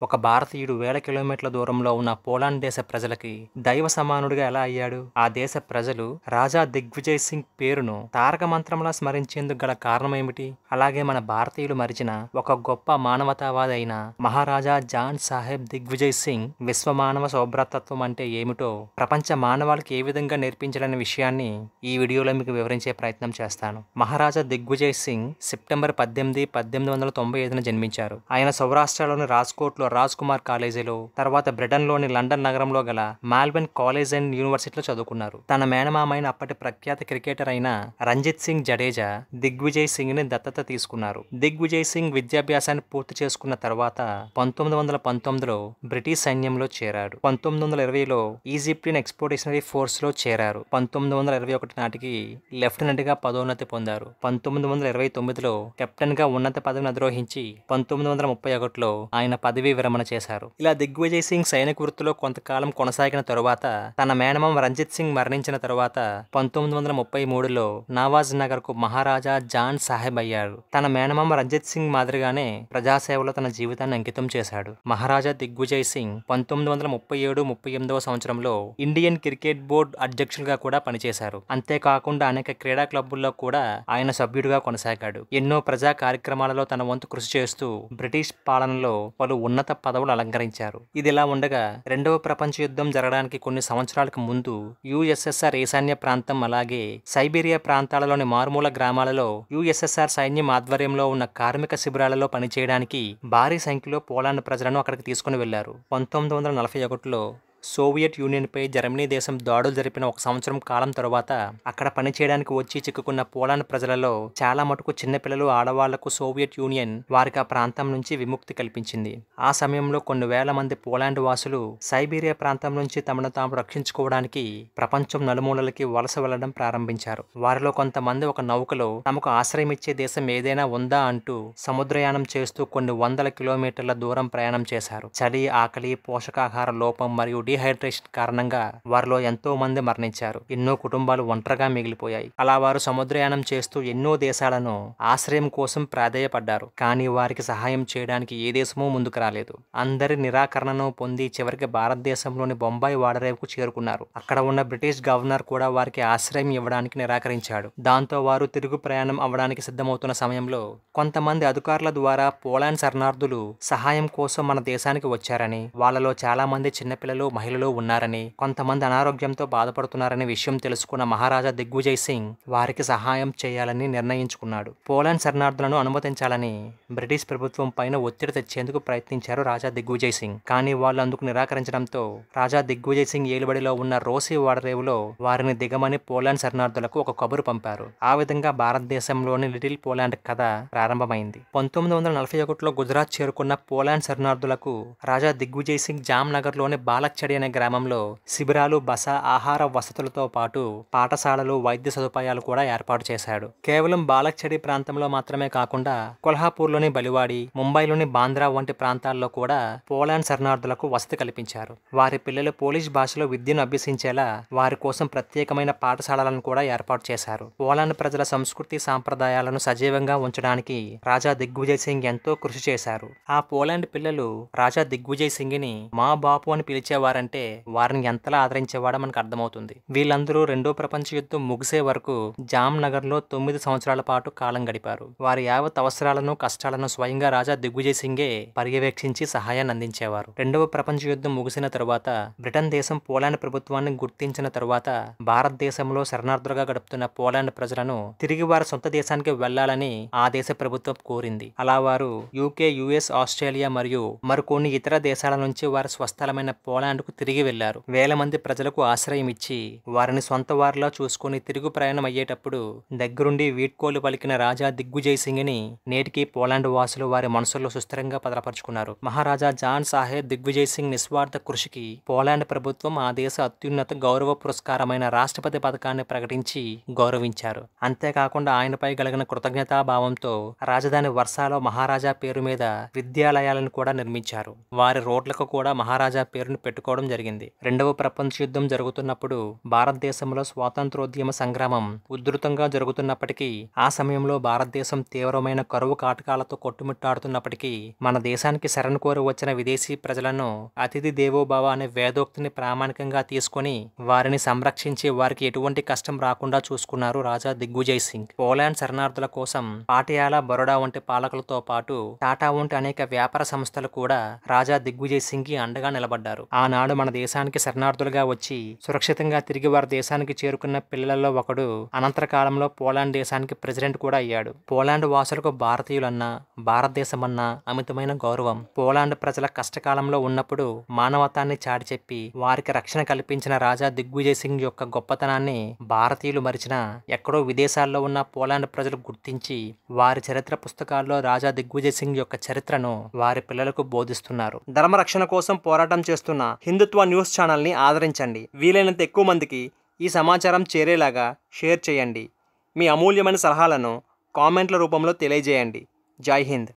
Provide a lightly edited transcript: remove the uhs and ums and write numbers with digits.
ఒక భారతీయుడు వేల కిలోమీటర్ల దూరంలో ఉన్న పోలాండ్ దేశ ప్రజలకి దైవ సమానుడిగా ఎలా అయ్యాడు? ఆ దేశ ప్రజలు రాజా దిగ్విజయ్ సింగ్ పేరును తారక మంత్రంలా స్మరించేందుకు గల కారణమేమిటి? అలాగే మన భారతీయులు మరిచిన ఒక గొప్ప మానవతావాది అయిన మహారాజా జాన్ సాహెబ్ దిగ్విజయ్ సింగ్ విశ్వమానవ సౌభ్రాతత్వం అంటే ఏమిటో ప్రపంచ మానవాళికి ఏ విధంగా నేర్పించాలనే విషయాన్ని ఈ వీడియోలో మీకు వివరించే ప్రయత్నం చేస్తాను. మహారాజా దిగ్విజయ్ సింగ్ సెప్టెంబర్ 18, 1895న జన్మించారు. ఆయన సౌరాష్ట్రలోని రాజ్కోట్లో రాజ్ కుమార్ కాలేజీలో, తర్వాత బ్రిటన్లోని లండన్ నగరంలో గల మాల్బెన్ కాలేజ్ అండ్ యూనివర్సిటీలో చదువుకున్నారు. తన మేనమామైన అప్పటి ప్రఖ్యాత క్రికెటర్ అయిన రంజిత్ సింగ్ జడేజా దిగ్విజయ్ సింగ్ ని దత్తత తీసుకున్నారు. దిగ్విజయ్ సింగ్ విద్యాభ్యాసాన్ని పూర్తి చేసుకున్న తర్వాత 1919లో బ్రిటిష్ సైన్యంలో చేరాడు. 1920లో ఈజిప్టియన్ ఎక్స్పోర్టేషనరీ ఫోర్స్ లో చేరారు. 1921 నాటికి లెఫ్టినెంట్ గా పదోన్నతి పొందారు. 1929లో కెప్టెన్ గా ఉన్నత పదవిని అధిరోహించి 1931లో ఆయన పదవీ విరమణ చేశారు. ఇలా దిగ్విజయ్ సింగ్ సైనిక వృత్తిలో కొంతకాలం కొనసాగిన తరువాత తన మేనమామ రంజిత్ సింగ్ మరణించిన తరువాత 1933లో నవాజ్ నగర్ కు మహారాజా జాన్ సాహెబ్ అయ్యారు. తన మేనమామ రంజిత్ సింగ్ మాదిరిగానే ప్రజాసేవలో తన జీవితాన్ని అంకితం చేశాడు. మహారాజా దిగ్విజయ్ సింగ్ 1937-38 సంవత్సరంలో ఇండియన్ క్రికెట్ బోర్డు అధ్యక్షులుగా కూడా పనిచేశారు. అంతేకాకుండా అనేక క్రీడా క్లబ్బుల్లో కూడా ఆయన సభ్యుడిగా కొనసాగాడు. ఎన్నో ప్రజా కార్యక్రమాలలో తన వంతు కృషి చేస్తూ బ్రిటిష్ పాలనలో పలు ఉన్నత పదవులు అలంకరించారు. ఇదిలా ఉండగా రెండవ ప్రపంచ యుద్ధం జరగడానికి కొన్ని సంవత్సరాలకు ముందు యుఎస్ఎస్ఆర్ ఈశాన్య ప్రాంతం అలాగే సైబీరియా ప్రాంతాలలోని మారుమూల గ్రామాలలో యుఎస్ఎస్ఆర్ సైన్యం ఆధ్వర్యంలో ఉన్న కార్మిక శిబిరాలలో పనిచేయడానికి భారీ సంఖ్యలో పోలాండ్ ప్రజలను అక్కడికి తీసుకుని వెళ్లారు. 1941లో సోవియట్ యూనియన్పై జర్మనీ దేశం దాడులు జరిపిన ఒక సంవత్సరం కాలం తరువాత అక్కడ పనిచేయడానికి వచ్చి చిక్కుకున్న పోలాండ్ ప్రజలలో చాలా మటుకు చిన్నపిల్లలు, ఆడవాళ్లకు సోవియట్ యూనియన్ వారికి ఆ ప్రాంతం నుంచి విముక్తి కల్పించింది. ఆ సమయంలో కొన్ని వేల మంది పోలాండ్ వాసులు సైబీరియా ప్రాంతం నుంచి తమను తాము రక్షించుకోవడానికి ప్రపంచం నలుమూలలకి వలస వెళ్లడం ప్రారంభించారు. వారిలో కొంతమంది ఒక నౌకలో తమకు ఆశ్రయం ఇచ్చే దేశం ఏదైనా ఉందా అంటూ సముద్రయానం చేస్తూ కొన్ని వందల కిలోమీటర్ల దూరం ప్రయాణం చేశారు. చలి, ఆకలి, పోషకాహార లోపం మరియు డిహైడ్రేషన్ కారణంగా వారిలో ఎంతో మంది మరణించారు. ఎన్నో కుటుంబాలు ఒంటరిగా మిగిలిపోయాయి. అలా వారు సముద్రయానం చేస్తూ ఎన్నో దేశాలను ఆశ్రయం కోసం ప్రాధేయపడ్డారు. కానీ వారికి సహాయం చేయడానికి ఏ దేశమూ ముందుకు రాలేదు. అందరి నిరాకరణను పొంది చివరికి భారతదేశంలోని బొంబాయి వాడరేవుకు చేరుకున్నారు. అక్కడ ఉన్న బ్రిటిష్ గవర్నర్ కూడా వారికి ఆశ్రయం ఇవ్వడానికి నిరాకరించాడు. దాంతో వారు తిరుగు ప్రయాణం అవ్వడానికి సిద్ధమవుతున్న సమయంలో కొంతమంది అధికారుల ద్వారా పోలాండ్ శరణార్థులు సహాయం కోసం మన దేశానికి వచ్చారని, వాళ్ళలో చాలా మంది చిన్నపిల్లలు, మహిళలు ఉన్నారని, కొంతమంది అనారోగ్యంతో బాధపడుతున్నారనే విషయం తెలుసుకున్న మహారాజా దిగ్విజయ్ సింగ్ వారికి సహాయం చేయాలని నిర్ణయించుకున్నాడు. పోలాండ్ శరణార్థులను అనుమతించాలని బ్రిటిష్ ప్రభుత్వం పైన ఒత్తిడి తెచ్చేందుకు ప్రయత్నించారు రాజా దిగ్విజయ్ సింగ్. కానీ వాళ్ళు అందుకు నిరాకరించడంతో రాజా దిగ్విజయ్ సింగ్ ఏలుబడిలో ఉన్న రోసి వాడరేవులో వారిని దిగమని పోలాండ్ శరణార్థులకు ఒక కబురు పంపారు. ఆ విధంగా భారతదేశంలోని లిటిల్ పోలాండ్ కథ ప్రారంభమైంది. 1941లో గుజరాత్ చేరుకున్న పోలాండ్ శరణార్థులకు రాజా దిగ్విజయ్ సింగ్ జామ్ నగర్ లోని బాలక్చడి అనే గ్రామంలో శిబిరాలు, బస, ఆహార వసతులతో పాటు పాఠశాలలు, వైద్య సదుపాయాలు కూడా ఏర్పాటు చేశాడు. కేవలం బాలక్చడి ప్రాంతంలో మాత్రమే కాకుండా కొల్హాపూర్లోని బలివాడి, ముంబైలోని బాంద్రా వంటి ప్రాంతాల్లో కూడా పోలాండ్ శరణార్థులకు వసతి కల్పించారు. వారి పిల్లలు పోలిష్ భాషలో విద్యను అభ్యసించేలా వారి కోసం ప్రత్యేకమైన పాఠశాలలను కూడా ఏర్పాటు చేశారు. పోలాండ్ ప్రజల సంస్కృతి, సాంప్రదాయాలను సజీవంగా ఉంచడానికి రాజా దిగ్విజయ్ సింగ్ ఎంతో కృషి చేశారు. ఆ పోలాండ్ పిల్లలు రాజా దిగ్విజయ్ సింగ్ ని మా బాపు అని పిలిచేవారంటే వారిని ఎంతలా ఆదరించేవాడో మనకు అర్థమవుతుంది. వీళ్ళందరూ రెండో ప్రపంచ యుద్ధం ముగిసే వరకు జామ్ నగర్ లో 9 సంవత్సరాల పాటు కాలం గడిపారు. వారి యావత్ అవసరాలను, కష్టాలను స్వయంగా రాజా దిగ్విజయ్ సింగే పర్యవేక్షించి సహాయాన్ని అందించేవారు. రెండవ ప్రపంచ యుద్ధం ముగిసిన తరువాత బ్రిటన్ దేశం పోలాండ్ ప్రభుత్వాన్ని గుర్తించిన తరువాత భారతదేశంలో శరణార్థులుగా గడుపుతున్న పోలాండ్ ప్రజలను తిరిగి వారి సొంత దేశానికి వెళ్లాలని ఆ దేశ ప్రభుత్వం కోరింది. అలా వారు యూకే, యుఎస్, ఆస్ట్రేలియా మరియు మరికొన్ని ఇతర దేశాల నుంచి వారి స్వస్థలమైన పోలాండ్ కు తిరిగి వెళ్లారు. వేల మంది ప్రజలకు ఆశ్రయం ఇచ్చి వారిని సొంత వారిలా చూసుకుని తిరుగు ప్రయాణం అయ్యేటప్పుడు దగ్గరుండి వీడ్కోలు పలికిన రాజా దిగ్విజయ్ సింగ్ ని నేటికి పోలాండ్ వాసులు వారి మనసుల్లో సుస్థిరంగా భద్రపరుచుకున్నారు. మహారాజా జాన్ సాహెబ్ దిగ్విజయ్ సింగ్ నిస్వార్థ కృషికి పోలాండ్ ప్రభుత్వం ఆ దేశ అత్యున్నత గౌరవ పురస్కారమైన రాష్ట్రపతి పథకాన్ని ప్రకటించి గౌరవించారు. అంతేకాకుండా ఆయనపై కలిగిన కృతజ్ఞతాభావంతో రాజధాని వర్సాలో మహారాజా పేరు మీద విద్యాలయాలను కూడా నిర్మించారు. వారి రోడ్లకు కూడా మహారాజా పేరును పెట్టుకోవడం చనిపోవడం జరిగింది. రెండవ ప్రపంచ యుద్ధం జరుగుతున్నప్పుడు భారతదేశంలో స్వాతంత్రోద్యమ సంగ్రామం ఉధృతంగా జరుగుతున్నప్పటికీ ఆ సమయంలో భారతదేశం తీవ్రమైన కరువు కాటకాలతో కొట్టుమిట్టాడుతున్నప్పటికీ మన దేశానికి శరణు కోరి వచ్చిన విదేశీ ప్రజలను అతిథి దేవోభవ అనే వేదోక్తిని ప్రామాణికంగా తీసుకొని వారిని సంరక్షించి వారికి ఎటువంటి కష్టం రాకుండా చూసుకున్నారు రాజా దిగ్విజయ్ సింగ్. పోలాండ్ శరణార్థుల కోసం పాటియాలా, బరోడా వంటి పాలకులతో పాటు టాటా వంటి అనేక వ్యాపార సంస్థలు కూడా రాజా దిగ్విజయ్ సింగ్ కి అండగా నిలబడ్డారు. ఆనాడు మన దేశానికి శరణార్థులుగా వచ్చి సురక్షితంగా తిరిగి వారి దేశానికి చేరుకున్న పిల్లలలో ఒకడు అనంతర కాలంలో పోలాండ్ దేశానికి ప్రెసిడెంట్ కూడా అయ్యాడు. పోలాండ్ వాసులకు భారతీయులన్నా భారతదేశమన్నా అమితమైన గౌరవం. పోలాండ్ ప్రజల కష్టకాలంలో ఉన్నప్పుడు మానవతాన్ని చాటి చెప్పి వారికి రక్షణ కల్పించిన రాజా దిగ్విజయ్ సింగ్ యొక్క గొప్పతనాన్ని భారతీయులు మరిచినా ఎక్కడో విదేశాల్లో ఉన్న పోలాండ్ ప్రజలు గుర్తించి వారి చరిత్ర పుస్తకాల్లో రాజా దిగ్విజయ్ సింగ్ యొక్క చరిత్రను వారి పిల్లలకు బోధిస్తున్నారు. ధర్మరక్షణ కోసం పోరాటం చేస్తున్న హిందుత్వ న్యూస్ ఛానల్ని ఆదరించండి. వీలైనంత ఎక్కువ మందికి ఈ సమాచారం చేరేలాగా షేర్ చేయండి. మీ అమూల్యమైన సలహాలను కామెంట్ల రూపంలో తెలియజేయండి. జై హింద్.